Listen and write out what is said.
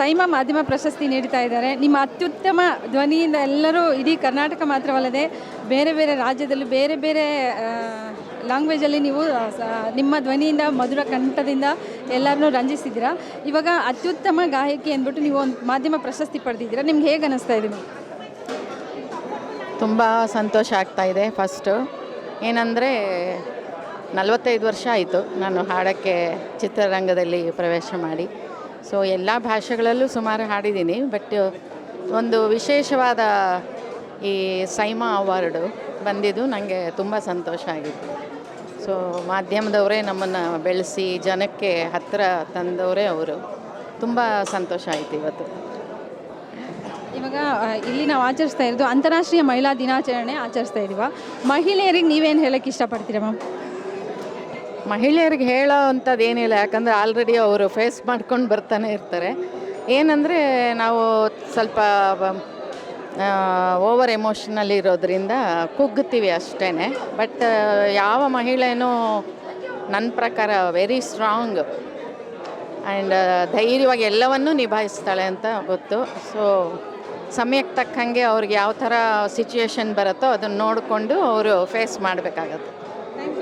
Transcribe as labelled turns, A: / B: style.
A: ಸೈಮಾ ಮಾಧ್ಯಮ ಪ್ರಶಸ್ತಿ ನೀಡ್ತಾ ಇದ್ದಾರೆ. ನಿಮ್ಮ ಅತ್ಯುತ್ತಮ ಧ್ವನಿಯಿಂದ ಎಲ್ಲರೂ ಇಡೀ ಕರ್ನಾಟಕ ಮಾತ್ರವಲ್ಲದೆ ಬೇರೆ ಬೇರೆ ರಾಜ್ಯದಲ್ಲಿ ಬೇರೆ ಬೇರೆ ಲ್ಯಾಂಗ್ವೇಜಲ್ಲಿ ನೀವು ನಿಮ್ಮ ಧ್ವನಿಯಿಂದ ಮಧುರ ಕಂಠದಿಂದ ಎಲ್ಲರನ್ನೂ ರಂಜಿಸಿದ್ದೀರಾ. ಇವಾಗ ಅತ್ಯುತ್ತಮ ಗಾಯಕಿ ಅಂದ್ಬಿಟ್ಟು ನೀವು ಒಂದು ಮಾಧ್ಯಮ ಪ್ರಶಸ್ತಿ ಪಡೆದಿದ್ದೀರಾ. ನಿಮ್ಗೆ ಹೇಗೆ ಅನ್ನಿಸ್ತಾ ಇದೆ?
B: ತುಂಬ ಸಂತೋಷ ಆಗ್ತಾಯಿದೆ. ಫಸ್ಟು ಏನಂದರೆ 45 ವರ್ಷ ಆಯಿತು ನಾನು ಹಾಡೋಕ್ಕೆ ಚಿತ್ರರಂಗದಲ್ಲಿ ಪ್ರವೇಶ ಮಾಡಿ. ಸೊ ಎಲ್ಲ ಭಾಷೆಗಳಲ್ಲೂ ಸುಮಾರು ಹಾಡಿದ್ದೀನಿ. ಬಟ್ ಒಂದು ವಿಶೇಷವಾದ ಈ ಸೈಮಾ ಅವಾರ್ಡು ಬಂದಿದ್ದು ನನಗೆ ತುಂಬ ಸಂತೋಷ ಆಗಿತ್ತು. ಸೊ ಮಾಧ್ಯಮದವರೇ ನಮ್ಮನ್ನು ಬೆಳೆಸಿ ಜನಕ್ಕೆ ಹತ್ತಿರ ತಂದವರೇ ಅವರು. ತುಂಬ ಸಂತೋಷ ಆಯಿತು ಇವತ್ತು.
A: ಇವಾಗ ಇಲ್ಲಿ ನಾವು ಆಚರಿಸ್ತಾ ಇರೋದು ಅಂತಾರಾಷ್ಟ್ರೀಯ ಮಹಿಳಾ ದಿನಾಚರಣೆ ಆಚರಿಸ್ತಾ ಇದ್ದೀವ. ಮಹಿಳೆಯರಿಗೆ ನೀವೇನು ಹೇಳೋಕ್ಕೆ ಇಷ್ಟಪಡ್ತೀರಾ ಮ್ಯಾಮ್?
B: ಮಹಿಳೆಯರಿಗೆ ಹೇಳೋ ಅಂಥದ್ದು ಏನಿಲ್ಲ, ಯಾಕಂದರೆ ಆಲ್ರೆಡಿ ಅವರು ಫೇಸ್ ಮಾಡ್ಕೊಂಡು ಬರ್ತಾನೆ ಇರ್ತಾರೆ. ಏನಂದರೆ ನಾವು ಸ್ವಲ್ಪ ಓವರ್ ಎಮೋಷ್ನಲ್ ಇರೋದ್ರಿಂದ ಕುಗ್ಗುತ್ತೀವಿ ಅಷ್ಟೇ. ಬಟ್ ಯಾವ ಮಹಿಳೆಯೂ ನನ್ನ ಪ್ರಕಾರ ವೆರಿ ಸ್ಟ್ರಾಂಗ್ ಆ್ಯಂಡ್ ಧೈರ್ಯವಾಗಿ ಎಲ್ಲವನ್ನೂ ನಿಭಾಯಿಸ್ತಾಳೆ ಅಂತ ಗೊತ್ತು. ಸೊ ಸಮಯಕ್ಕೆ ತಕ್ಕಂಗೆ ಅವ್ರಿಗೆ ಯಾವ ಥರ ಸಿಚುವೇಶನ್ ಬರುತ್ತೋ ಅದನ್ನು ನೋಡಿಕೊಂಡು ಅವರು ಫೇಸ್ ಮಾಡಬೇಕಾಗತ್ತೆ.